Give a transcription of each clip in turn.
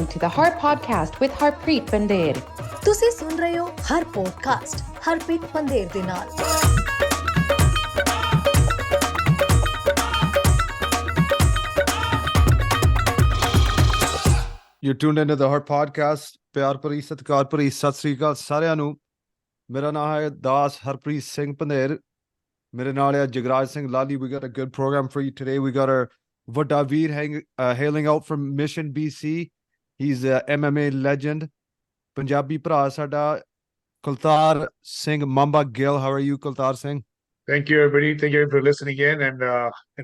listening to the Har Podcast with Harpreet and Jagraj. ਤੁਸੀਂ ਸੁਣ ਰਹੇ ਹੋ ਹਰ ਪੋਡਕਾਸਟ ਹਰਪ੍ਰੀਤ ਪੰਦੇਰ ਦੇ ਨਾਲ। You're tuned into the Har Podcast. ਪਿਆਰ ਭਰੀ ਸਤਿਕਾਰ ਭਰੀ ਸਤਿ ਸ੍ਰੀ ਅਕਾਲ ਸਾਰਿਆਂ ਨੂੰ। ਮੇਰਾ ਨਾਮ ਹੈ ਦਾਸ ਹਰਪ੍ਰੀਤ ਸਿੰਘ ਪੰਦੇਰ। ਮੇਰੇ ਨਾਲ ਹੈ Jagraj Singh Lali. We got a good program for you today. We got our ਵੱਡਾ ਵੀਰ hailing out from Mission BC. He's a MMA legend. Punjabi ਭਰਾ ਸਾਡਾ Kultar Singh Mamba Gill. How are you, Kultar Singh? Thank you, everybody. Thank you for listening in and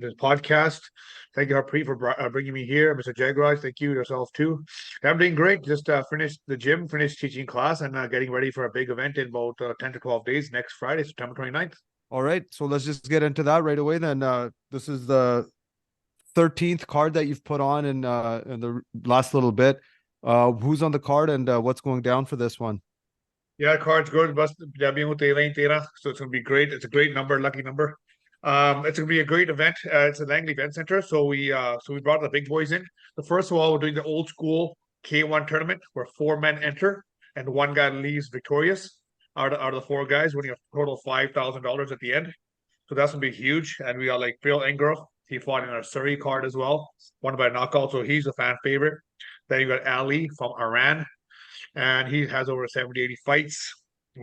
this podcast. Thank you, Harpreet, for bringing me here. Mr. Jagraj, thank you yourself too. I'm doing great. Just finished the gym, finished teaching class, and getting ready for a big event in about 10 to 12 days next Friday, September 29th. All right, so let's just get into that right away then. This is the 13th card that you've put on in the last little bit. Who's on the card and what's going down for this one? Yeah, card's good. So it's going to be great. It's a great number, lucky number. It's going to be a great event. It's a Langley Event Center. So we brought the big boys in. So first of all, we're doing the old school K1 tournament where 4 men enter and 1 guy leaves victorious out of the 4 guys, winning a total of $5,000 at the end. So that's going to be huge. And we got like Phil Ingram. He fought in our Surrey card as well, won by knockout. So he's a fan favorite. Then you got Ali from Iran, and he has over 70, 80 fights.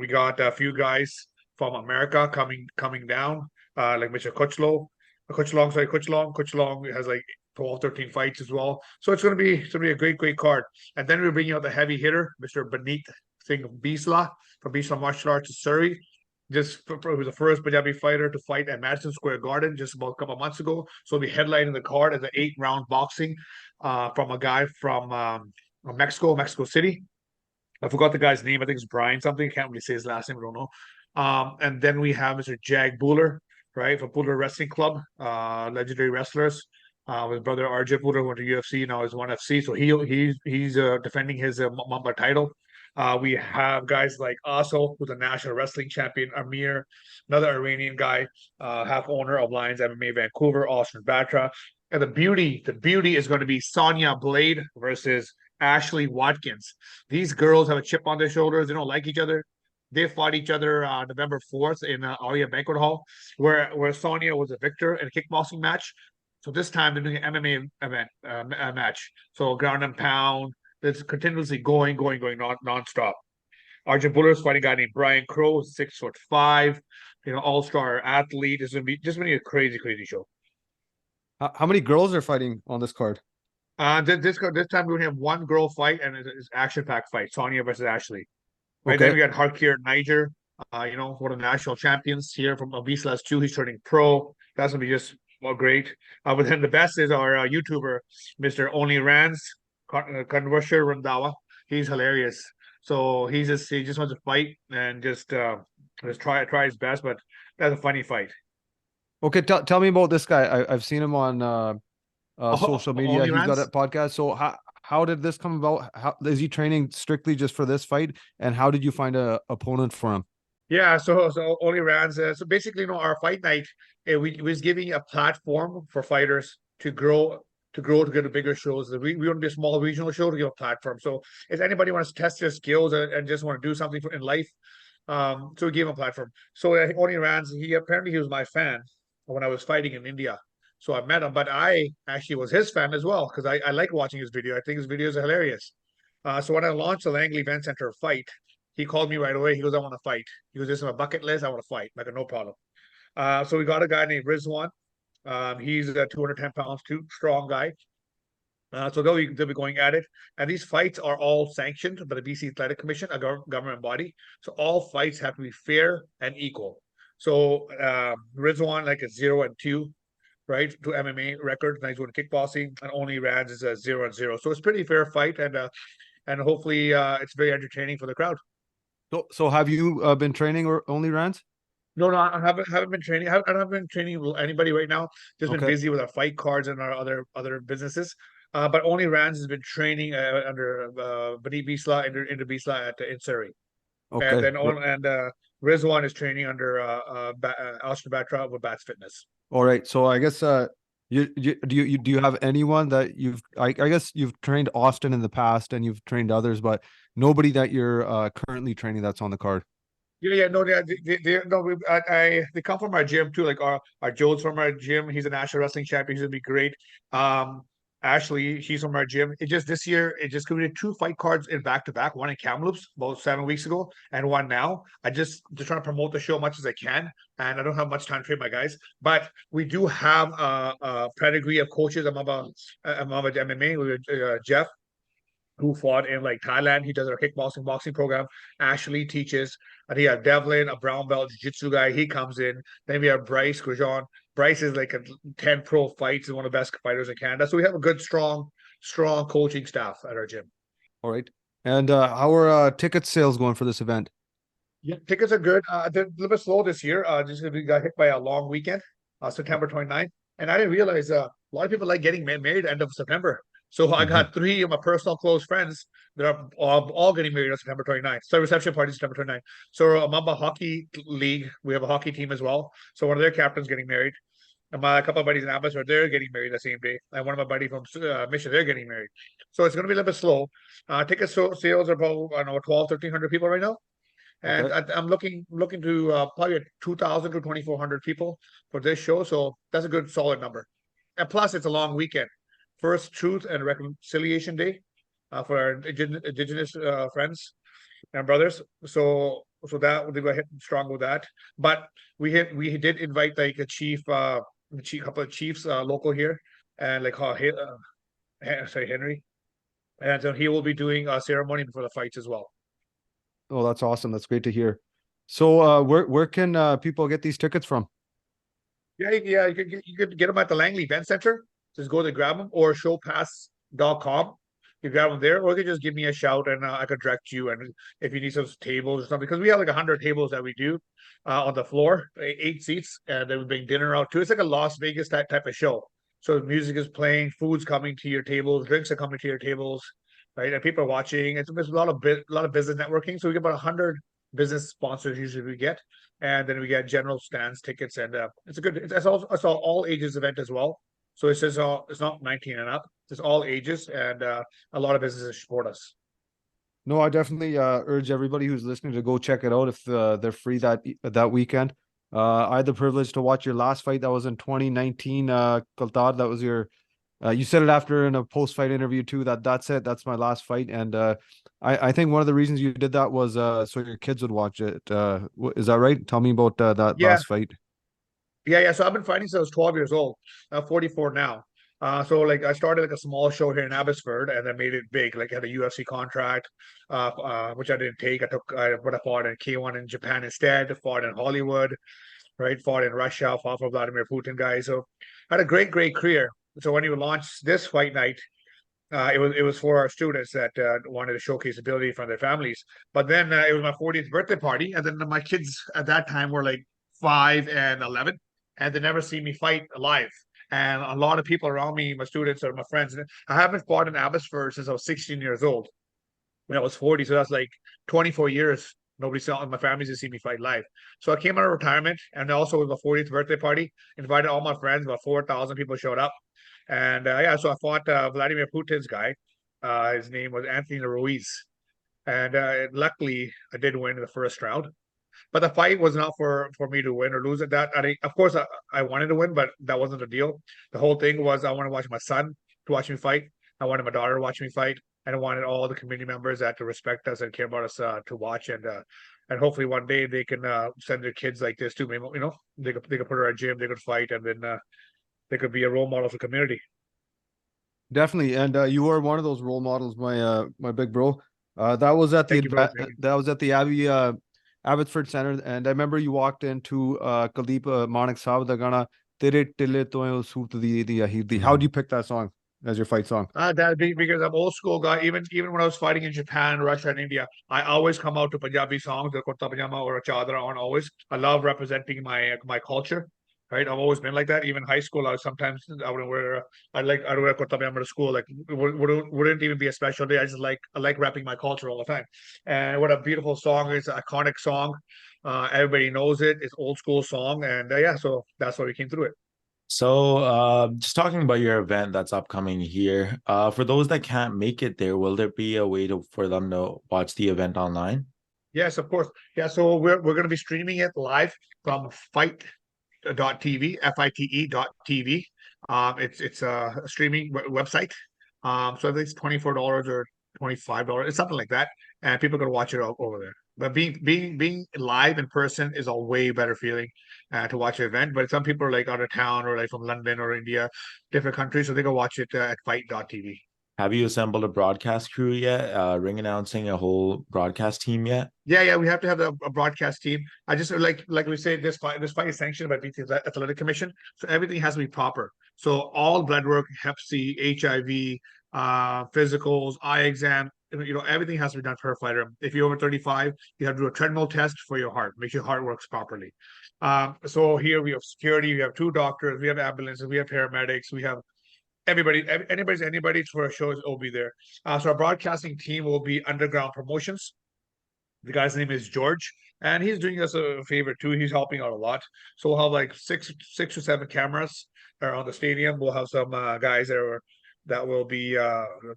We got a few guys from America coming down, like Mr. Kuchlong has like 12, 13 fights as well. So it's going to be a great card. And then we're bringing out the heavy hitter, Mr. Baneet Singh Bisla from Bisla Martial Arts of Surrey. He was the first Punjabi fighter to fight at Madison Square Garden just about a couple of months ago. So we'll be headlining the card as an 8-round boxing from a guy from Mexico City. I forgot the guy's name. I think it's Brian something. Can't really say his last name. I don't know. And then we have Mr. Jag Buller, right, from Buller Wrestling Club, legendary wrestlers. His brother Arjit Buller went to UFC. Now he's 1FC. So he's defending his Mamba title. We have guys like Aso, who's a national wrestling champion, Amir, another Iranian guy, half owner of Lions MMA Vancouver, Austin Batra. And the beauty is going to be Sonia Blade versus Ashley Watkins. These girls have a chip on their shoulders. They don't like each other. They fought each other November 4th in Aria Banquet Hall, where Sonia was a victor in a kickboxing match. So this time they're doing an MMA match. So ground and pound. It's continuously going nonstop. Arjun Buller is fighting a guy named Brian Crow, 6'5", all-star athlete. It's going to be a crazy show. How many girls are fighting on this card? This time we're going to have 1 girl fight, and it's action-packed fight, Sonia versus Ashley. Right, okay. Then we got Harpreet Niger, one of the national champions here from Abislas 2. He's turning pro. That's going to be just great. But then the best is our YouTuber, Mr. Only Rands, Converser Randawa. He's hilarious. So he just wants to fight and just try his best, but that's a funny fight. Okay, tell me about this guy. I've seen him on social media. He's got a podcast. So how did this come about? How is he training strictly just for this fight? And how did you find a opponent for him? Yeah, so Only Rands. So basically, our fight night, we was giving a platform for fighters to grow to get to bigger shows. We want to be a small regional show to give a platform. So if anybody wants to test their skills and just want to do something in life, so we gave him a platform. So Only Rands, he was my fan when I was fighting in India. So I met him, but I actually was his fan as well because I like watching his video. I think his videos are hilarious. So when I launched the Langley Event Center fight, he called me right away. He goes, I want to fight. He goes, this is my bucket list. I want to fight. Like, no problem. So we got a guy named Rizwan. He's 210 pounds, too strong guy. So they'll be going at it. And these fights are all sanctioned by the BC Athletic Commission, a government body. So all fights have to be fair and equal. So Rizwan, like a 0-2, right, to MMA record. Nice one kickboxing. And Only Rands is a 0-0. So it's pretty fair fight. And hopefully it's very entertaining for the crowd. So have you been training or Only Rands? No, I haven't been training. I haven't been training with anybody right now. Just been busy with our fight cards and our other businesses. But Only Rands has been training under Baneet Bisla into Bisla in Surrey. Okay. And then Rizwan is training under Austin Batra with Bats Fitness. All right. So I guess Do you have anyone that I guess you've trained Austin in the past and you've trained others, but nobody that you're currently training that's on the card? Yeah, no, no, they come from our gym too. Like our Joe's from our gym. He's a national wrestling champion. He's gonna be great. Um, Ashley, she's from our gym. It just this year, it just committed two fight cards in back to back. One in Kamloops about 7 weeks ago, and one now. I just trying to promote the show as much as I can, and I don't have much time to train my guys. But we do have a pedigree of coaches. I'm a MMA with Jeff, who fought in like Thailand. He does our kickboxing boxing program. Ashley teaches. And he have Devlin, a brown belt jiu-jitsu guy. He comes in. Then we have Bryce Grosjean. Bryce is like a 10 pro fights and one of the best fighters in Canada. So we have a good, strong coaching staff at our gym. All right. And how are ticket sales going for this event? Yeah, tickets are good. They're a little bit slow this year. Just we got hit by a long weekend, September 29th. And I didn't realize a lot of people like getting married end of September. So I got three of my personal close friends that are all getting married on September 29th. So reception party September 29th. So a Mamba Hockey League, we have a hockey team as well. So one of their captains getting married. And a couple of buddies in Abbotsford, they're getting married the same day. And one of my buddies from Mission, they're getting married. So it's going to be a little bit slow. Ticket sales are about, I don't know, 1,300 people right now. And Okay. I'm looking to probably 2,000 to 2,400 people for this show. So that's a good solid number. And plus, it's a long weekend. First Truth and Reconciliation Day for our indigenous friends and brothers. So that they go ahead strong with that. But we did invite like a couple of chiefs local here, and like Henry, and so he will be doing a ceremony before the fights as well. Oh, that's awesome. That's great to hear. So where can people get these tickets from? Yeah, you could get them at the Langley Event Center. Just go to grab them or showpass.com. You grab them there, or you could just give me a shout and I could direct you. And if you need some tables or something, because we have like 100 tables that we do on the floor, 8 seats, and then we bring dinner out too. It's like a Las Vegas type of show. So music is playing, food's coming to your tables, drinks are coming to your tables, right? And people are watching. There's a lot of business networking. So we get about 100 business sponsors usually we get, and then we get general stands tickets, and it's all ages event as well. So it's not 19 and up, it's all ages, and a lot of businesses support us. No, I definitely urge everybody who's listening to go check it out if they're free that weekend. I had the privilege to watch your last fight. That was in 2019, Kultar. That was your you said it after in a post-fight interview too, that's it. That's my last fight. And I think one of the reasons you did that was so your kids would watch it. Is that right? Tell me about that Yeah, last fight. yeah. So I've been fighting since I was 12 years old. I'm 44 now. So like I started like a small show here in Abbotsford, and then made it big. Like had a UFC contract, which I didn't take. But I fought in K1 in Japan instead. Fought in Hollywood, right? Fought in Russia. Fought for Vladimir Putin guy. So I had a great career. So when you launched this fight night, it was for our students that wanted to showcase ability from their families. But then it was my 40th birthday party, and then my kids at that time were like 5 and 11, and they never see me fight live. And a lot of people around me, my students or my friends, I haven't fought in Abbotsford since I was 16 years old. When I was 40, so that's like 24 years. Nobody saw my family to see me fight live. So I came out of retirement, and also with my 40th birthday party, invited all my friends. About 4,000 people showed up, and yeah, so I fought Vladimir Putin's guy. His name was Anthony Ruiz, and luckily I did win the first round. But the fight was not for me to win or lose. At that, of course, I wanted to win, but that wasn't the deal. The whole thing was I wanted to watch my son to watch me fight. I wanted my daughter to watch me fight, and I wanted all the community members that to respect us and care about us to watch, and hopefully one day they can send their kids like this too. Maybe, they could put her at gym, they could fight, and then they could be a role model for community. Definitely. And you were one of those role models, my big bro. That was at Thank you, bro. Thank you. that was at the Abbotsford Center, and I remember you walked into Kuldeep Manik Sahib da Gana Tere Tille Toye Suit the Ahidi. How do you pick that song as your fight song? That'd be because I'm old school guy. Even when I was fighting in Japan, Russia, and India, I always come out to Punjabi songs, the kurta pajama or a chadra on. Always, I love representing my culture. Right, I've always been like that. Even high school, I wouldn't wear. I'd wear kurta pajama to school. Like wouldn't even be a special day. I like rapping my culture all the time. And what a beautiful song! It's an iconic song. Everybody knows it. It's old school song, and yeah, so that's why we came through it. So, just talking about your event that's upcoming here, for those that can't make it there, will there be a way for them to watch the event online? Yes, of course. Yeah, so we're going to be streaming it live from fight.tv, FITE.tv. It's a streaming website. So I think it's $24 or $25. It's something like that, and people can watch it over there. But being live in person is a way better feeling to watch an event. But some people are like out of town or like from London or India, different countries, so they can watch it at fight.tv. Have you assembled a broadcast crew yet? Ring announcing a whole broadcast team yet? Yeah, we have to have a broadcast team. I just like we say, this fight is sanctioned by BT Athletic Commission, so everything has to be proper. So all blood work, Hep C, HIV, physicals, eye exam, everything has to be done per fighter. If you're over 35, you have to do a treadmill test for your heart, make sure your heart works properly. So here we have security, we have two doctors, we have ambulances, we have paramedics, we have anybody for a show will be there. So our broadcasting team will be Underground Promotions. The guy's name is George, and he's doing us a favor too. He's helping out a lot. So we'll have like six or seven cameras around the stadium. We'll have some guys that will be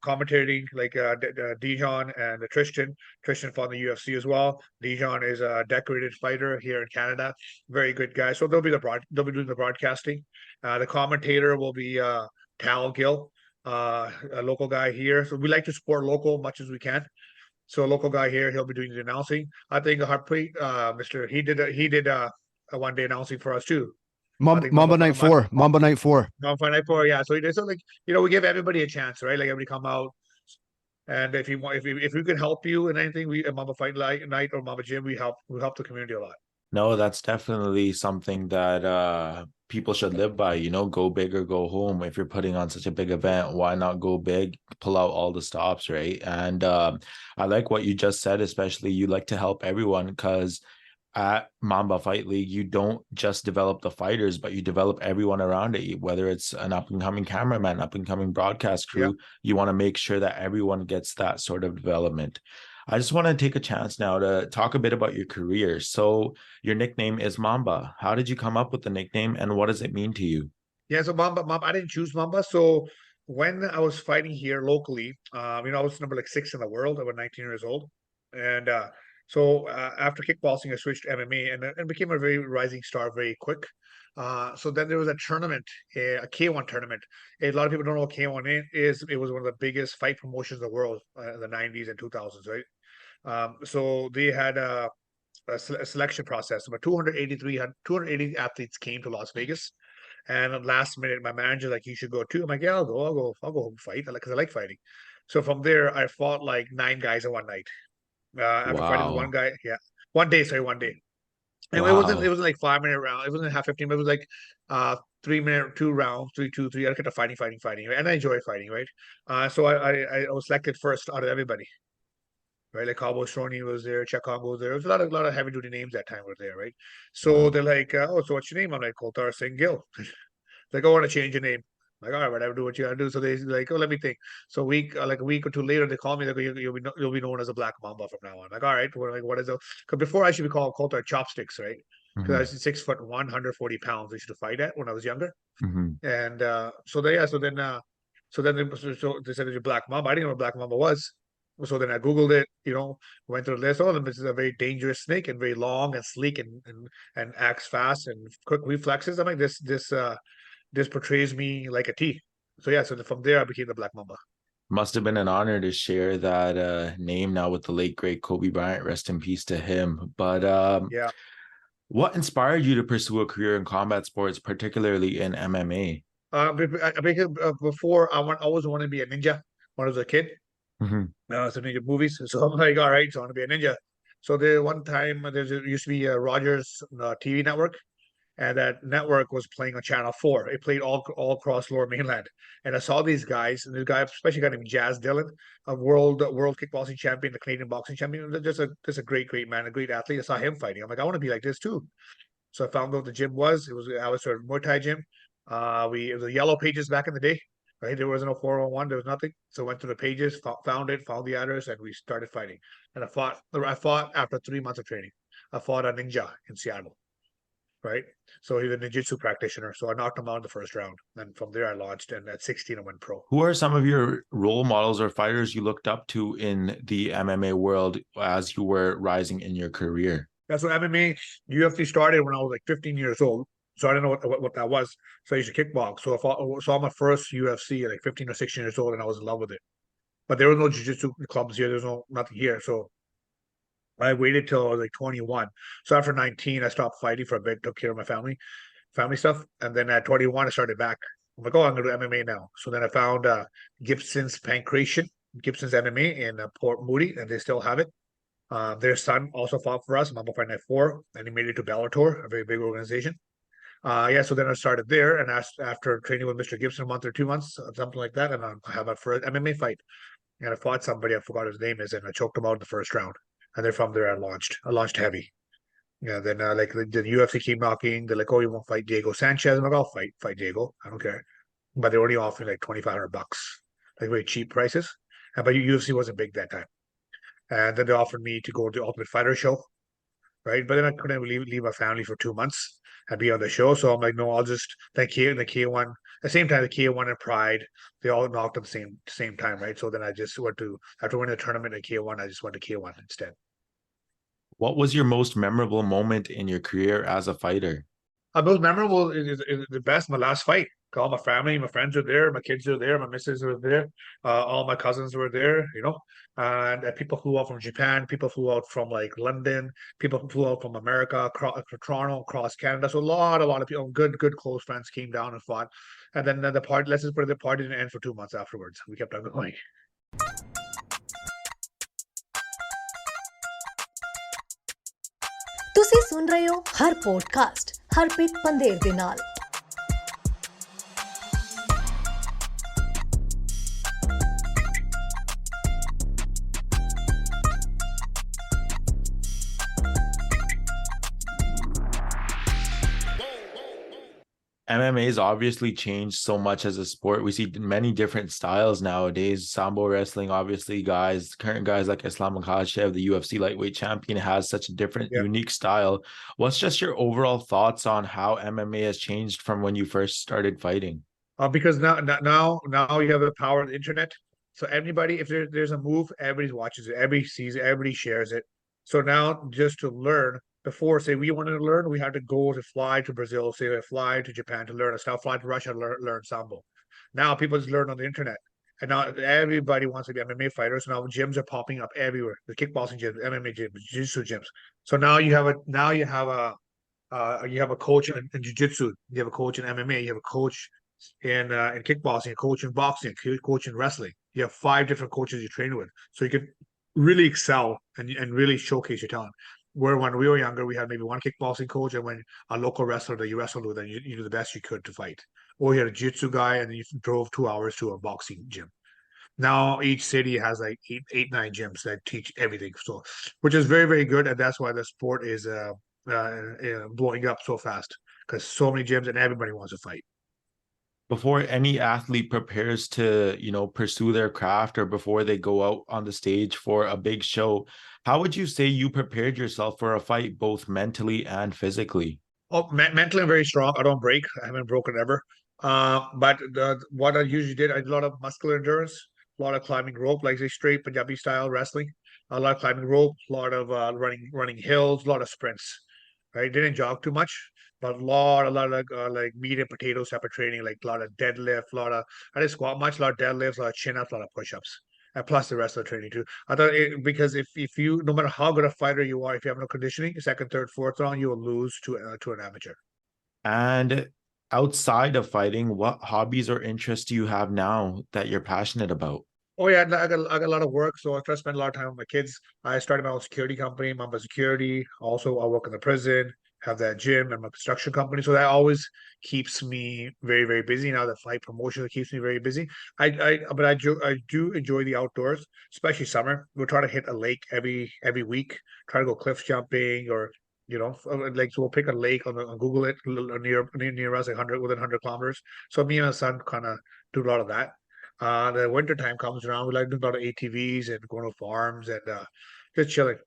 commentating, like Dijon and Tristan. Tristan fought in the UFC as well. Dijon is a decorated fighter here in Canada. Very good guy. So they'll be doing the broadcasting. The commentator will be Gill, a local guy here. So we like to support local much as we can. So a local guy here, he'll be doing the announcing. I think Harpreet, he did a one day announcing for us too. Mamba Night 4. Mamba Night 4. Mamba Night 4, yeah. So he did. So like, we give everybody a chance, right? Like everybody come out. And if you want, if we can help you in anything, we at Mamba Fight Night or Mamba Gym, we help the community a lot. No, that's definitely something that people should live by, go big or go home. If you're putting on such a big event, why not go big, pull out all the stops, right? And I like what you just said, especially you like to help everyone, because at Mamba Fight League, you don't just develop the fighters, but you develop everyone around it, whether it's an up-and-coming cameraman, up-and-coming broadcast crew. You want to make sure that everyone gets that sort of development. I just want to take a chance now to talk a bit about your career. So your nickname is Mamba. How did you come up with the nickname, and what does it mean to you? Yeah, so Mamba, I didn't choose Mamba. So when I was fighting here locally, I was number like 6 in the world. I was 19 years old, and so after kickboxing, I switched to MMA and became a very rising star very quick. So then there was a tournament, a K1 tournament. A lot of people don't know what K1 is. It was one of the biggest fight promotions in the world in the 90s and 2000s, right? So they had a selection process. About 280 athletes came to Las Vegas. And at last minute, my manager like, you should go too. I'm like, yeah, I'll go fight, because I like fighting. So from there, I fought like 9 guys in one night. After fighting with one Wow. guy, yeah, one day, sorry, one day. And it Wow. wasn't like 5 minute round. It wasn't half 15. But it was like 3 minute, 2 rounds, 3-2-3. I kept fighting, right? And I enjoy fighting, right? So I was selected first out of everybody, right? Like Cabo Stroni was there, Chuck Congo was there. There was a lot of heavy duty names that time were there, right? So Wow. they're like, oh, so what's your name? I'm like, Kultar Singh Gill. Like, I want to change your name. I'm like, all right, whatever, do what you gotta do. So they like, oh, let me think. So like a week or two later, they call me like, you'll be known as a Black Mamba from now on. I'm like, all right, we're like, what is it? Because before I should be called Kultar Chopsticks, right? Because I Hmm. was 6'1", 140 pounds. I used to fight at when I was younger. Hmm. And so then they said you're Black Mamba. I didn't know what Black Mamba was. So then I Googled it, went through the list. Oh, this is a very dangerous snake and very long and sleek and acts fast and quick reflexes. I'm like, this portrays me like a T. So yeah, so from there I became the Black Mamba. Must have been an honor to share that name now with the late great Kobe Bryant. Rest in peace to him. But Yeah. what inspired you to pursue a career in combat sports, particularly in MMA? Because before I always wanted to be a ninja when I was a kid. Hmm. Some ninja movies. So I'm like, all right, so I want to be a ninja. So there one time used to be a Rogers TV network, and that network was playing on Channel 4. It played all across Lower Mainland, and I saw these guys, and this guy, especially a guy named Jazz Dillon, a world kickboxing champion, the Canadian boxing champion, just a great man, a great athlete. I saw him fighting. I'm like, I want to be like this too. So I found out the gym was. I was sort of Muay Thai gym. It was the yellow pages back in the day, right? There was no 401, there was nothing. So I went through the pages, found the address, and we started fighting. And I fought after 3 months of training. I fought a ninja in Seattle. right? So he's a jiu-jitsu practitioner. So I knocked him out in the first round. And from there I launched, and at 16 I went pro. Who are some of your role models or fighters you looked up to in the MMA world as you were rising in your career? That's what MMA, UFC started when I was like 15 years old. So I didn't know what that was. So I used to kickbox. So if I saw my first UFC at like 15 or 16 years old, and I was in love with it. But there was no jiu-jitsu clubs here. There's nothing here. So I waited till I was like 21. So after 19, I stopped fighting for a bit, took care of my family stuff. And then at 21, I started back. I'm like, oh, I'm going to do MMA now. So then I found Gibson's Pancration, Gibson's MMA in Port Moody, and they still have it. Their son also fought for us, Mamba Fight League 4, and he made it to Bellator, a very big organization. So then I started there, and after training with Mr. Gibson a month or 2 months, something like that, and I have my first MMA fight. And I fought somebody, I forgot his name is, and I choked him out in the first round. And then from there, I launched heavy. Yeah, then like the UFC keep knocking. They're like, "Oh, you won't fight Diego Sanchez?" I'm like, "I'll fight Diego. I don't care." But they're only offering like $2,500, like very cheap prices. But UFC wasn't big that time. And then they offered me to go to the Ultimate Fighter show, right? But then I couldn't leave my family for 2 months and be on the show. So I'm like, no, I'll just the K1 at the same time, the K1 and Pride, they all knocked at the same time, right? So then I just went to after winning the tournament at K1, I just went to K1 instead. What was your most memorable moment in your career as a fighter? Most memorable is the best. My last fight. All my family, my friends are there, my kids are there, my missus are there, all my cousins were there, and people flew out from Japan, people flew out from like London, people flew out from America, across Toronto, across Canada. So a lot of people, good close friends came down and fought, and then the party. Let's just put it, the party didn't end for 2 months afterwards. We kept on going. ਤੁਸੀਂ ਸੁਣ ਰਹੇ ਹੋ ਹਰ podcast Harpreet Pandher ਦੇ ਨਾਲ। MMA has obviously changed so much as a sport. We see many different styles nowadays. Sambo wrestling, obviously, current guys like Islam Makhachev, the UFC lightweight champion, has such a different, unique style. What's just your overall thoughts on how MMA has changed from when you first started fighting? Because now you have the power of the internet. So everybody, if there's a move, everybody watches it, everybody sees it, everybody shares it. So now just to learn. Before, say we wanted to learn, we had to fly to Brazil, say fly to Japan to learn a style, fly to Russia to learn Sambo. Now people just learn on the internet. And now everybody wants to be MMA fighters. Now gyms are popping up everywhere. The kickboxing gyms, MMA gyms, jiu-jitsu gyms. So now you have a coach in jiu-jitsu, you have a coach in MMA, you have a coach in kickboxing, a coach in boxing, a coach in wrestling. You have 5 different coaches you train with. So you can really excel and really showcase your talent. Where when we were younger, we had maybe one kickboxing coach, and when a local wrestler that you wrestled with, and you do the best you could to fight. Or you had a jiu-jitsu guy, and then you drove 2 hours to a boxing gym. Now each city has like 9 gyms that teach everything. So, which is very, very good, and that's why the sport is blowing up so fast, because so many gyms and everybody wants to fight. Before any athlete prepares to, pursue their craft, or before they go out on the stage for a big show, how would you say you prepared yourself for a fight, both mentally and physically? Oh, mentally, I'm very strong. I don't break. I haven't broken ever. But what I usually did, I did a lot of muscular endurance, a lot of climbing rope, like say straight Punjabi style wrestling, a lot of climbing rope, a lot of running hills, a lot of sprints. Right, didn't jog too much, but a lot of like meat and potatoes type of training, like a lot of deadlift, I didn't squat much, a lot of deadlifts, a lot of chin ups, a lot of push ups. And plus the rest of the training too. I thought because if you, no matter how good a fighter you are, if you have no conditioning, second, third, fourth round, you will lose to an amateur. And outside of fighting, what hobbies or interests do you have now that you're passionate about? Oh yeah, I got a lot of work, so I try to spend a lot of time with my kids. I started my own security company, Mamba Security. Also, I work in the prison, have that gym and my construction company. So that always keeps me very, very busy. Now the fight promotion keeps me very busy. But I do enjoy the outdoors, especially summer. We're trying to hit a lake every week. Try to go cliff jumping, or like, so we'll pick a lake on Google it near us, like within 100 kilometers. So me and my son kind of do a lot of that. The winter time comes around, we like to do a lot of ATVs and going to farms and just chilling.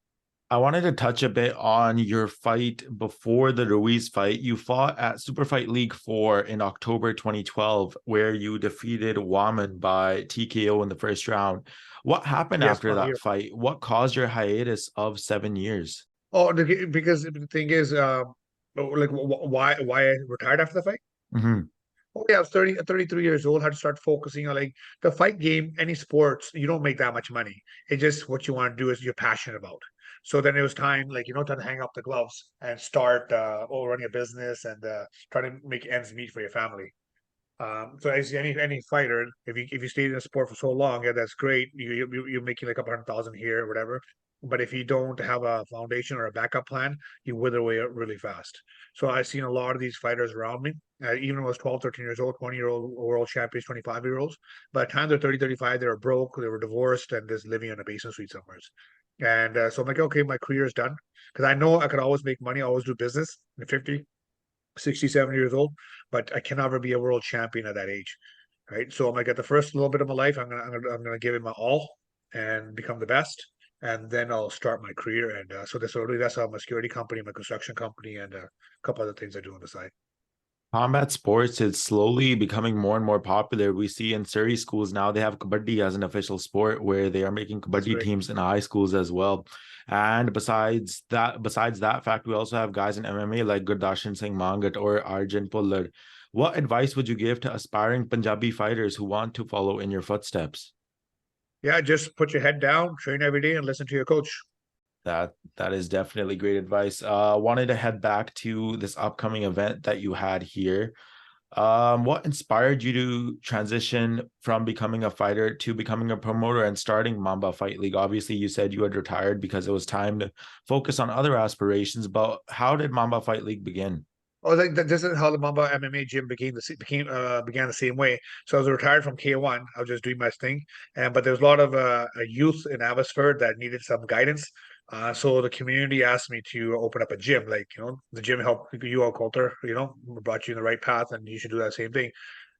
I wanted to touch a bit on your fight before the Ruiz fight. You fought at Super Fight League 4 in October 2012, where you defeated Waman by TKO in the first round. What happened Yes, after that fight? What caused your hiatus of 7 years? Oh, because the thing is, like, why I retired after the fight? Mhm. Oh yeah, I was 33 years old. Had to start focusing on like the fight game, any sports. You don't make that much money. It's just what you want to do is you're passionate about. So then it was time, like time to hang up the gloves and start running a business and try to make ends meet for your family. So as any fighter, if you stay in the sport for so long, yeah, that's great. You're making like a 100,000 here or whatever. But if you don't have a foundation or a backup plan, you wither away really fast. So I've seen a lot of these fighters around me, even when I was 12, 13 years old, 20-year-old world champions, 25-year-olds. By the time they're 30, 35, they were broke, they were divorced, and just living in a basement suite somewhere. And so I'm like, okay, my career is done. Because I know I could always make money, always do business at 50, 60, 70 years old, but I can never be a world champion at that age, right? So I'm like, at the first little bit of my life, I'm gonna give it my all and become the best, and then I'll start my career. And so that's how my security company, my construction company, and a couple other things I do on the side. Combat sports is slowly becoming more and more popular. We see in Surrey schools now they have kabaddi as an official sport where they are making That's kabaddi great. teams in high schools as well. And besides that fact, we also have guys in MMA like Gurdarshan Singh Mangat or Arjun Pullar. What advice would you give to aspiring Punjabi fighters who want to follow in your footsteps? Yeah, just put your head down, train every day, and listen to your coach. That is definitely great advice. Wanted to head back to this upcoming event that you had here. What inspired you to transition from becoming a fighter to becoming a promoter and starting Mamba Fight League? Obviously, you said you had retired because it was time to focus on other aspirations, but how did Mamba Fight League begin? Oh, like this is how the Mamba MMA gym began the same way. So I was retired from K1. I was just doing my thing, and but there was a lot of youth in Abbotsford that needed some guidance. So the community asked me to open up a gym. Like the gym helped you out, Kultar. Brought you in the right path, and you should do that same thing.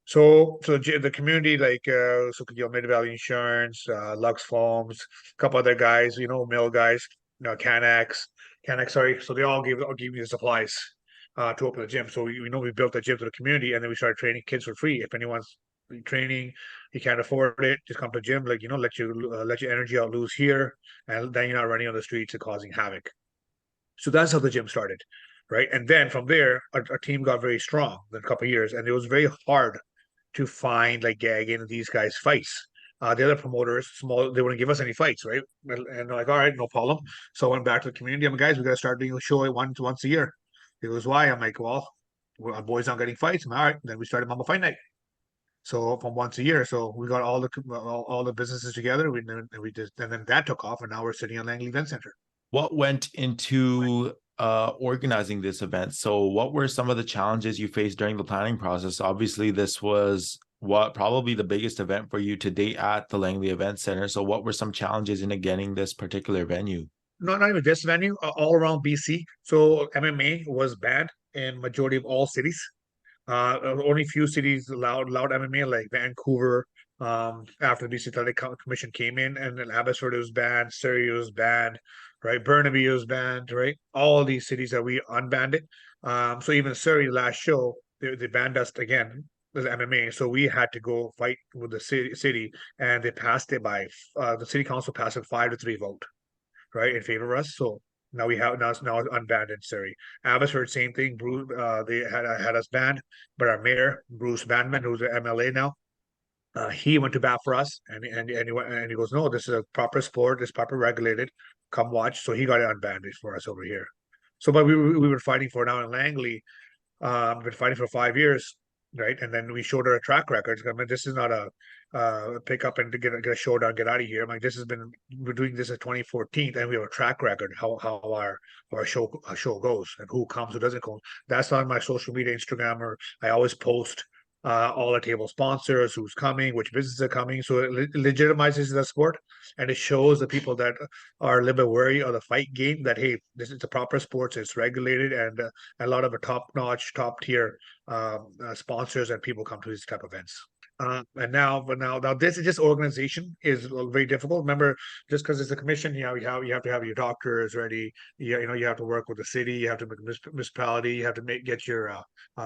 So the community, like Mid Valley Insurance, Lux Foams, a couple other guys, mill guys, Canex, sorry. So they all gave me the supplies to open the gym. So we built the gym to the community, and then we started training kids for free. If anyone's training, you can't afford it, just come to the gym. Like let your energy out loose here, and then you're not running on the streets and causing havoc. So that's how the gym started, right? And then from there, our team got very strong in a couple of years, and it was very hard to find like Gagan these guys fights. The other promoters, small, they wouldn't give us any fights, right? And they're like, all right, no problem. So I went back to the community. I'm like, guys, we got to start doing a show once a year. It was why I'm like, well, our boys aren't getting fights. I'm all right. Then we started Mamba Fight Night. So from once a year, so we got all the businesses together. And then that took off, and now we're sitting on Langley Event Center. What went into organizing this event? So, what were some of the challenges you faced during the planning process? Obviously, this was what probably the biggest event for you to date at the Langley Event Center. So, what were some challenges in getting this particular venue? Not even this venue, all around BC. So MMA was banned in majority of all cities. Only few cities allowed MMA, like Vancouver. After the BC Athletic Commission came in, and then Abbotsford was banned, Surrey was banned, right? Burnaby was banned, right? All these cities that we unbanned it. So even Surrey last show, they banned us again with MMA. So we had to go fight with the city, and they passed it by the city council passed it 5-3 vote, right, in favor of us. So now it's unbanned in Surrey. Abbotsford, same thing. Bruce, they had us banned, but our mayor Bruce Bandman, who's an MLA now, he went to bat for us, and he goes, no, this is a proper sport, it's proper regulated. Come watch. So he got it unbanned for us over here. So, but we were fighting for now in Langley. Been fighting for 5 years, right? And then we showed her a track record. I mean, this is not a pick up and to get a showdown, get out of here. I'm like, we're doing this at 2014, and we have a track record how our show goes and who comes, who doesn't come. That's on my social media, Instagram, or I always post all the table sponsors, who's coming, which businesses are coming. So it legitimizes the sport, and it shows the people that are a little bit wary of the fight game that hey, this is the proper sports, it's regulated, and a lot of the top notch, top tier sponsors and people come to these type of events. Now this is just organization is very difficult. Remember, just because it's a commission, you have to have your doctors ready. You have to work with the city, you have to make municipality, you have to get your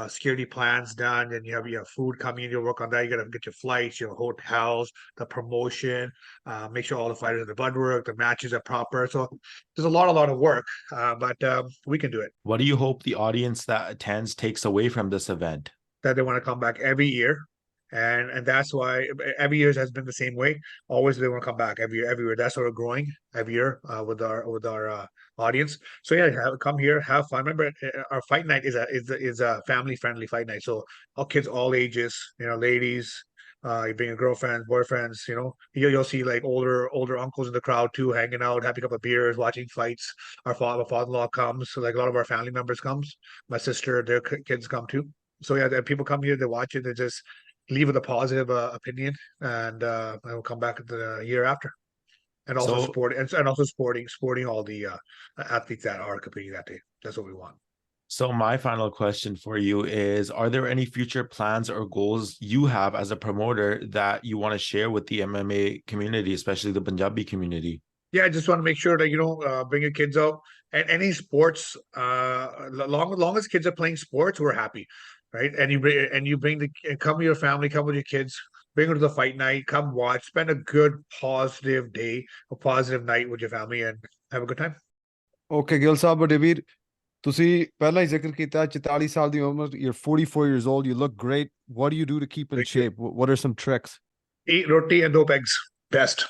security plans done, and you have food coming in. You work on that. You got to get your flights, your hotels, the promotion, make sure all the fighters are the blood work, the matches are proper. So there's a lot of work, but we can do it. What do you hope the audience that attends takes away from this event? That they want to come back every year. And that's why every year has been the same way. Always they want to come back every year. That's why we're growing every year with our audience. So yeah, come here, have fun. Remember, our fight night is a family friendly fight night. So all kids, all ages, ladies, you bring your girlfriends, boyfriends. You'll see like older uncles in the crowd too, hanging out, having a couple of beers, watching fights. Our father-in-law comes, so like a lot of our family members comes. My sister, their kids come too. So yeah, people come here, they watch it, they just leave with a positive opinion, and I will come back the year after, and also So sporting all the athletes that are competing that day. That's what we want. So my final question for you is, are there any future plans or goals you have as a promoter that you want to share with the MMA community, especially the Punjabi community? Yeah, I just want to make sure that bring your kids out, and any sports. Long as kids are playing sports, we're happy, right? And you bring come with your family, come with your kids, bring them to the fight night, come watch, spend a good positive day, a positive night with your family, and have a good time. Okay, Gill ਸਾਹਿਬ ਵੱਡੇ ਵੀਰ, ਤੁਸੀਂ ਪਹਿਲਾਂ ਹੀ ਜ਼ਿਕਰ ਕੀਤਾ 44 ਸਾਲ ਦੀ ਉਮਰ, you're 44 years old, you look great. What do you do to keep in Thank you. shape? What are some tricks? Eat roti and 2 eggs. Best.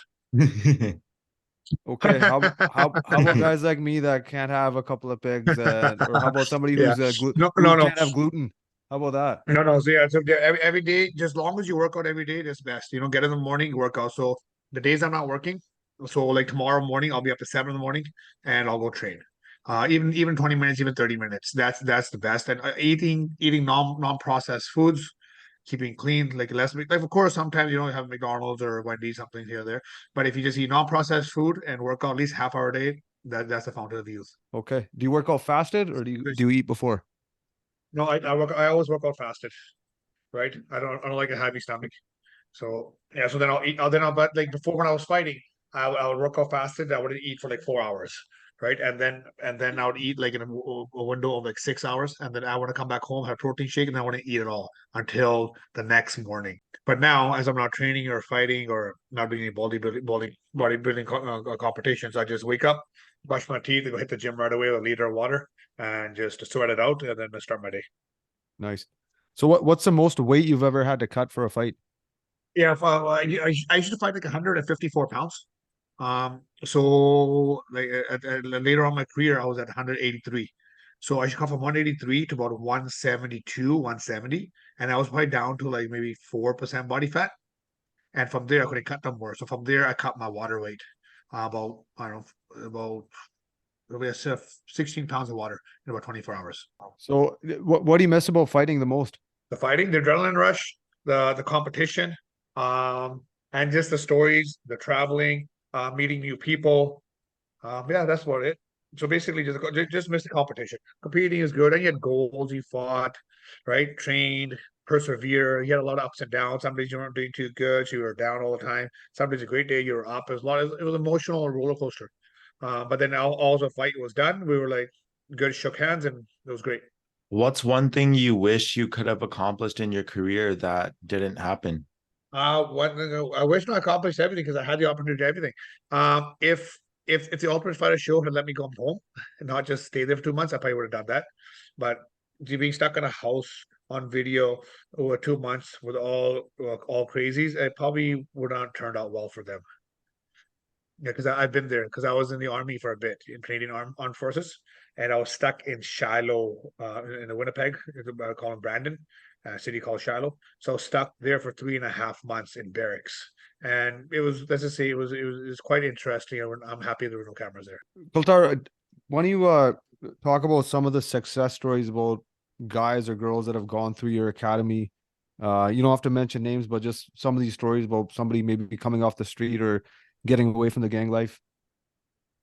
Okay, how about guys like me that can't have a couple of pigs, or how about somebody who's who can't have gluten? How about that? No. So yeah, so every day, just as long as you work out every day, that's best. Get in the morning, work out. So the days I'm not working, so like tomorrow morning, I'll be up to 7 in the morning, and I'll go train. Even 20 minutes, even 30 minutes. That's the best. And eating non-processed foods, keeping clean, like less, like of course sometimes you don't have McDonald's or Wendy's, something here or there, but if you just eat non-processed food and work out at least half hour a day, that's the fountain of youth. Okay, do you work out fasted, or do you eat before? No, I always work out fasted, right? I don't like a heavy stomach, so yeah, so then I'll eat, but like before, when I was fighting, I would work out fasted. I wouldn't eat for like 4 hours, right? And then I would eat like in a window of like 6 hours, and then I want to come back home, have protein shake, and I want to eat it all until the next morning. But now, as I'm not training or fighting or not doing any bodybuilding competitions, I just wake up, brush my teeth, and go hit the gym right away with a liter of water, and just sweat it out, and then I start my day. Nice. So what's the most weight you've ever had to cut for a fight? Yeah, I used to fight like 154 pounds. So like later on in my career, I was at 183. So I should come from 183 to about 172, 170, and I was probably down to like maybe 4% body fat. And from there, I couldn't cut no more. So from there, I cut my water weight about, I don't know, about 16 pounds of water in about 24 hours. So what do you miss about fighting the most? The fighting, the adrenaline rush, the competition, and just the stories, the traveling, meeting new people. Yeah, that's about it. So basically, just miss the competition. Competing is good, and you had goals, you fought, right? Trained, persevere. You had a lot of ups and downs. Some days you weren't doing too good, you were down all the time. Some days a great day, you were up. It was emotional and roller coaster. But then all the fight was done. We were like good, shook hands, and it was great. What's one thing you wish you could have accomplished in your career that didn't happen? I wish I accomplished everything because I had the opportunity to do everything. If the Ultimate Fighter show had let me come home and not just stay there for 2 months, I probably would have done that. But being stuck in a house on video over 2 months with all crazies, it probably would not turned out well for them. Yeah, because I've been there, because I was in the army for a bit in Canadian Armed Forces, and I was stuck in Shiloh, in the Winnipeg, I call him Brandon, a city called Shiloh. So I was stuck there for 3.5 months in barracks, and it was, let's just say, it was quite interesting. I'm happy there were no cameras there. Kultar, why don't you talk about some of the success stories about guys or girls that have gone through your academy? You don't have to mention names, but just some of these stories about somebody maybe coming off the street or getting away from the gang life.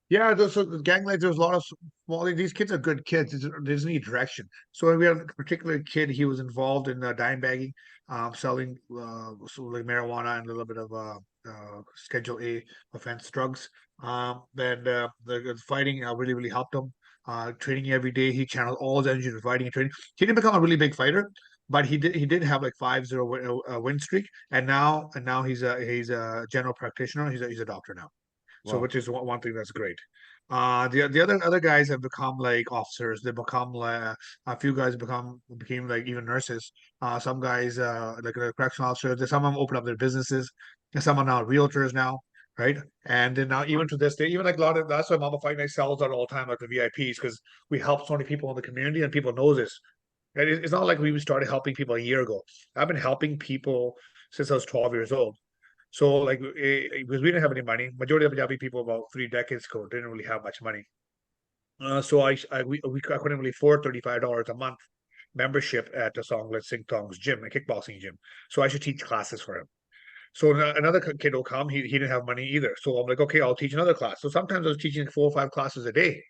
Yeah, so the gang life, there's a lot of small. These kids are good kids. They just need direction. So we have a particular kid. He was involved in dime bagging, selling so like marijuana and a little bit of Schedule A offense drugs. Then the fighting really helped him. Training every day, he channeled all his energy to fighting and training. He didn't become a really big fighter, but he did have like 5-0 win streak, and now he's a general practitioner. He's a doctor now. So Wow. which is one thing that's great. The other guys have become like officers. They become like a few guys became like even nurses. Some guys like correctional officers. Some of them open up their businesses. And some are now realtors now, right? And then now even to this day, even like a lot of that's why Mamba Fight Night sells out all the time like the VIPs because we help so many people in the community and people know this. Right? It's not like we started helping people a year ago. I've been helping people since I was 12 years old. So like because we didn't have any money, majority of Punjabi people about 3 decades ago didn't really have much money. So I couldn't really afford $35 a month membership at the Songlet Sing Tong's gym, a kickboxing gym. So I should teach classes for him. So another kid will come. He didn't have money either. So I'm like, okay, I'll teach another class. So sometimes I was teaching 4 or 5 classes a day,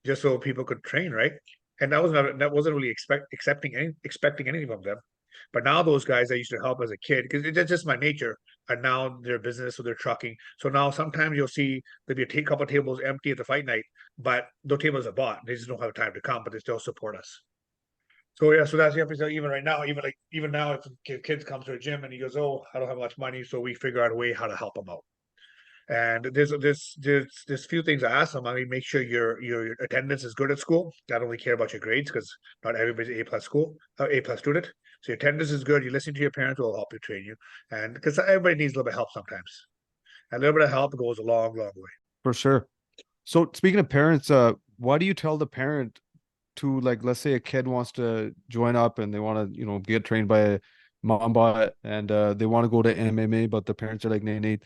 just so people could train, right? And that wasn't really expecting anything from them. But now those guys I used to help as a kid because it's just my nature, and now they're business, so they're trucking. So now sometimes you'll see there'll be a couple tables empty at the fight night, but those tables are bought. They just don't have time to come, but they still support us. So yeah, so that's the episode. Even right now, even now, if kids come to a gym and he goes, "Oh, I don't have much money," so we figure out a way how to help him out. And there's few things I ask them. I mean, make sure your attendance is good at school. I don't really care about your grades because not everybody's A plus student. So your attendance is good. You listen to your parents will help you train you, and because everybody needs a little bit of help sometimes. A little bit of help goes a long, long way. For sure. So speaking of parents, why do you tell the parent to, like, let's say a kid wants to join up and they want to, get trained by a Mamba, and they want to go to MMA, but the parents are like, nee, nee,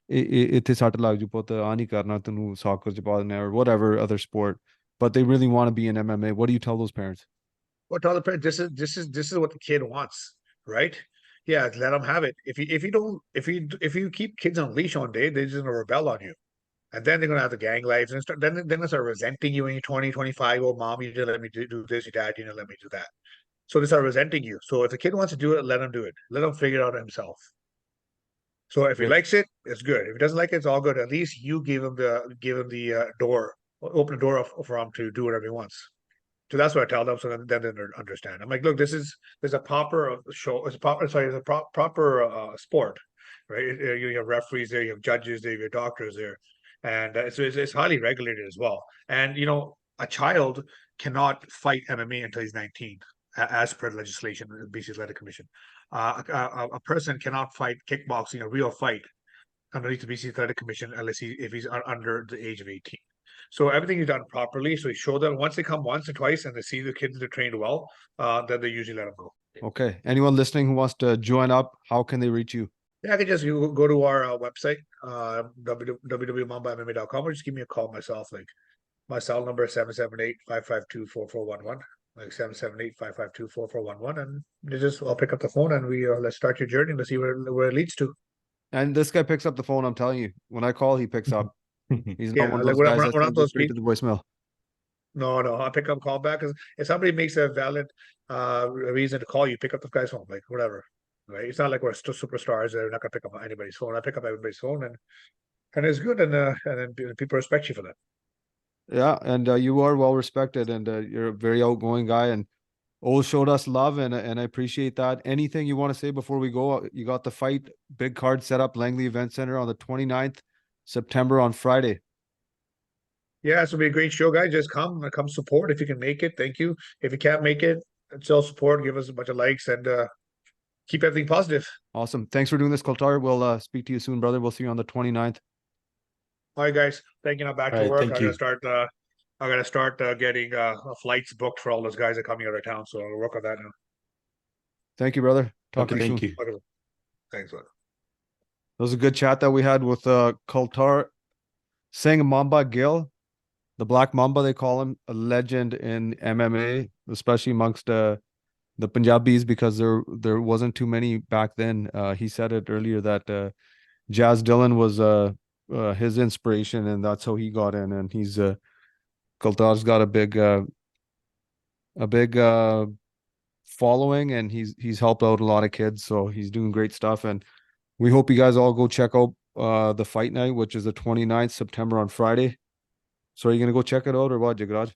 ਇੱਥੇ ਸੱਟ ਲੱਗ ਜੂ ਪੁੱਤ ਆ ਨਹੀਂ ਕਰਨਾ ਤੈਨੂੰ soccer ਚ ਪਾ ਦਿੰਦੇ ਆ, or whatever other sport, but they really want to be in MMA. What do you tell those parents? Well, tell the parent this is what the kid wants, right? Yeah, let them have it. If you don't if you keep kids on a leash one day, they're just gonna rebel on you. And then they're gonna have the gang lives and start then they start resenting you when you're 20, 25. Oh, mom, you didn't let me do this, your dad, you didn't let me do that. So they start resenting you. So if the kid wants to do it, let him do it. Let him figure it out himself. So if he Yeah, likes it, it's good. If he doesn't like it, it's all good. At least you give him the door, open the door for him to do whatever he wants. So that's what I tell them. So then they understand. I'm like, look, there's a proper show. It's a proper sorry, it's a proper sport, right? You have referees there, you have judges there, you have doctors there, and it's highly regulated as well. And a child cannot fight MMA until he's 19, as per legislation, the BC Athletic Commission. A person cannot fight kickboxing, a real fight, underneath the BC Athletic Commission unless if he's under the age of 18. So everything is done properly. So you show them once they come once or twice and they see the kids are trained well, then they usually let them go. okay. Anyone listening who wants to join up, how can they reach you? Yeah, I can just you go to our website, www.mambamma.com, or just give me a call myself. Like my cell number is 778-552-4411. Like 778-552-4411. And I'll pick up the phone and we let's start your journey. Let's see where it leads to. And this guy picks up the phone. I'm telling you, when I call, he picks up. He's not Yeah, one of like those we're guys not, that we're not sends it those straight people. to the voicemail. No, I'll pick up call back because if somebody makes a valid reason to call you, pick up the guy's phone, like whatever. Right? It's not like we're superstars. They're not gonna pick up anybody's phone. I pick up everybody's phone, and it's good, and then people respect you for that. Yeah, and you are well respected, and you're a very outgoing guy, and always showed us love, and I appreciate that. Anything you want to say before we go? You got the fight, big card set up, Langley Event Center on the 29th September on Friday. Yeah, it's gonna be a great show, guys. Just come support if you can make it. Thank you. If you can't make it, still support. Give us a bunch of likes and keep everything positive. Awesome. Thanks for doing this, Kultar. We'll speak to you soon, brother. We'll see you on the 29th. All right, guys. Thank you. Now back All to right, work. thank you. I gotta start getting flights booked for all those guys that are coming out of town. So I'll work on that now. Thank you, brother. Talk Okay, to you thank soon. you. Okay. Thanks, bud. That was a good chat that we had with Kultar Singh Mamba Gill, the Black Mamba, they call him, a legend in MMA, especially amongst the Punjabis, because there wasn't too many back then. He said it earlier that Jazz Dillon was his inspiration, and that's how he got in. And he's Kultar's got a big following, and he's helped out a lot of kids, so he's doing great stuff. And we hope you guys all go check out the fight night, which is the 29th September on Friday. So are you gonna go check it out or what, Jagraj?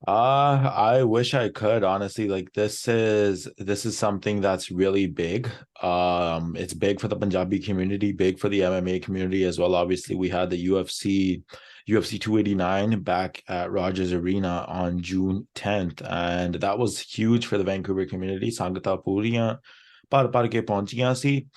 I wish I could, honestly. Like this is something that's really big. It's big for the Punjabi community, big for the MMA community as well. Obviously, we had the UFC 289 back at Rogers Arena on June 10th, and that was huge for the Vancouver community. Sangata puriyan par par ke pahunchiyan si.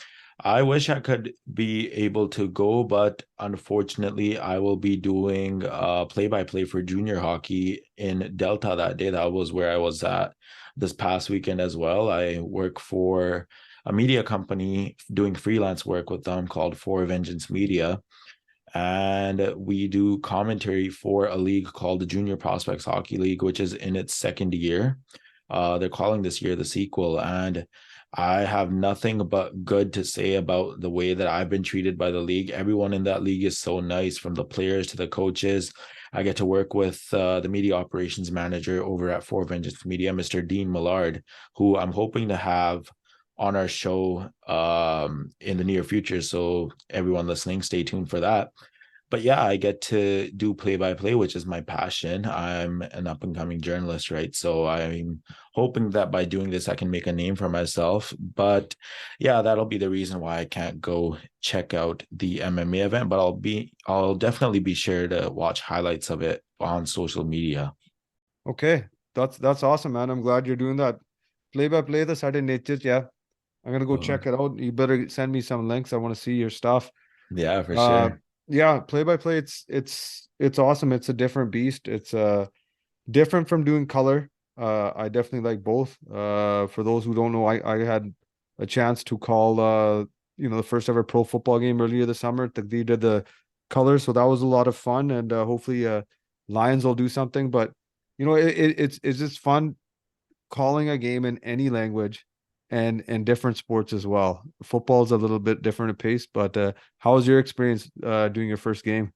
I wish I could be able to go, but unfortunately, I will be doing play-by-play for junior hockey in Delta that day. That was where I was at this past weekend as well. I work for a media company doing freelance work with them called For Vengeance Media. And we do commentary for a league called the Junior Prospects Hockey League, which is in its second year. They're calling this year the sequel. And I have nothing but good to say about the way that I've been treated by the league. Everyone in that league is so nice, from the players to the coaches. I get to work with the media operations manager over at For Vengeance Media, Mr. Dean Millard, who I'm hoping to have on our show in the near future. So everyone listening, stay tuned for that. But yeah, I get to do play-by-play, which is my passion. I'm an up-and-coming journalist, right? So I'm hoping that by doing this, I can make a name for myself. But yeah, that'll be the reason why I can't go check out the MMA event. But I'll definitely be sure to watch highlights of it on social media. Okay, that's awesome, man. I'm glad you're doing that. Play-by-play the Saturday nature, yeah. I'm gonna go check it out. You better send me some links. I want to see your stuff. Yeah, for Uh, sure. yeah, play-by-play, it's awesome. It's a different beast. It's different from doing color. I definitely like both. For those who don't know, I had a chance to call the first ever pro football game earlier this summer. They did the colors, so that was a lot of fun, and hopefully Lions will do something. But it's just fun calling a game in any language and different sports as well. Football is a little bit different at pace, but how was your experience doing your first game?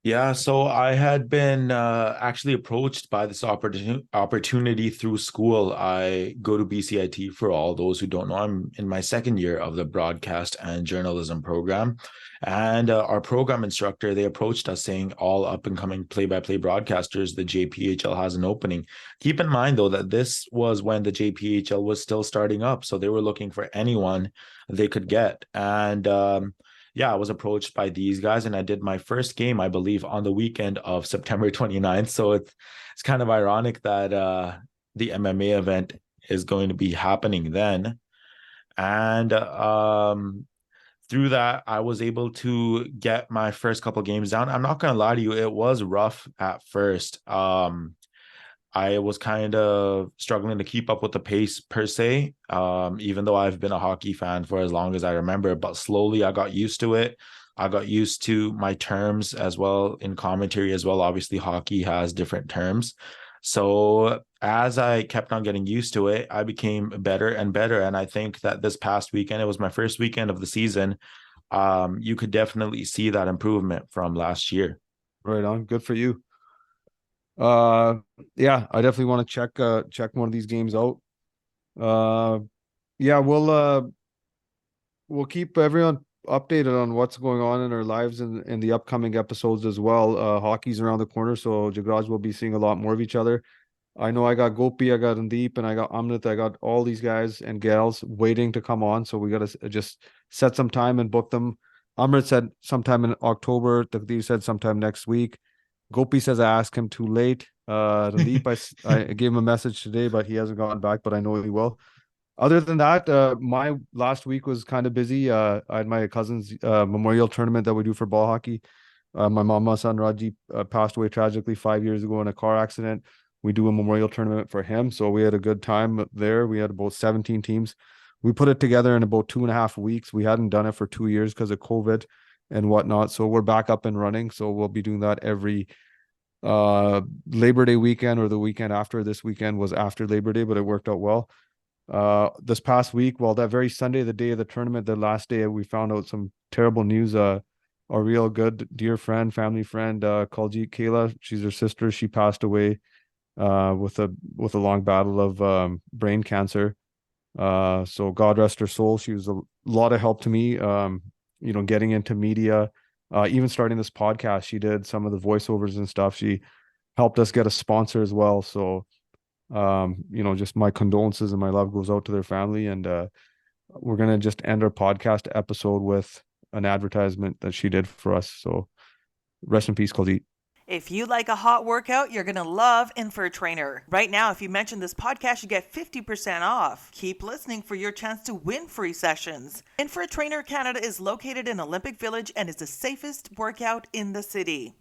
Yeah, so I had been actually approached by this opportunity through school. I go to BCIT, for all those who don't know. I'm in my second year of the broadcast and journalism program. And our program instructor, they approached us saying all up and coming play-by-play broadcasters, the JPHL has an opening. Keep in mind, though, that this was when the JPHL was still starting up. So they were looking for anyone they could get. And yeah, I was approached by these guys, and I did my first game, I believe, on the weekend of September 29th. So it's kind of ironic that the MMA event is going to be happening then. And through that, I was able to get my first couple games down. I'm not going to lie to you, it was rough at first. I was kind of struggling to keep up with the pace per se, even though I've been a hockey fan for as long as I remember. But slowly I got used to it. I got used to my terms as well in commentary as well. Obviously, hockey has different terms. So as I kept on getting used to it, I became better and better. And I think that this past weekend, it was my first weekend of the season. You could definitely see that improvement from last year. Right on. Good for you. Yeah, I definitely want to check one of these games out. Yeah, we'll keep everyone updated on what's going on in our lives in the upcoming episodes as well. Hockey's around the corner, so Jagraj will be seeing a lot more of each other. I know I got Gopi, I got Andeep, and I got Amrit. I got all these guys and gals waiting to come on, so we got to just set some time and book them. Amrit said sometime in October. Takdir said sometime next week. Gopi says I asked him too late. Randeep, I gave him a message today, but he hasn't gone back, but I know he will. Other than that, my last week was kind of busy. I had my cousin's memorial tournament that we do for ball hockey. My mama son Raji passed away tragically 5 years ago in a car accident. We do a memorial tournament for him, so we had a good time there. We had about 17 teams. We put it together in about 2.5 weeks. We hadn't done it for 2 years because of COVID and whatnot. So we're back up and running. So we'll be doing that every Labor Day weekend, or the weekend after. This weekend was after Labor Day, but it worked out well. This past week, well, that very Sunday, the day of the tournament, the last day, we found out some terrible news. a real good dear friend, family friend, Kuljit Kayla. She's her sister. She passed away with a long battle of brain cancer. So God rest her soul. She was a lot of help to me. Getting into media, even starting this podcast. She did some of the voiceovers and stuff. She helped us get a sponsor as well. So just my condolences and my love goes out to their family. And we're gonna just end our podcast episode with an advertisement that she did for us. So rest in peace, Kuljit. If you like a hot workout, you're going to love Infer Trainer. Right now, if you mention this podcast, you get 50% off. Keep listening for your chance to win free sessions. Infer Trainer Canada is located in Olympic Village and is the safest workout in the city.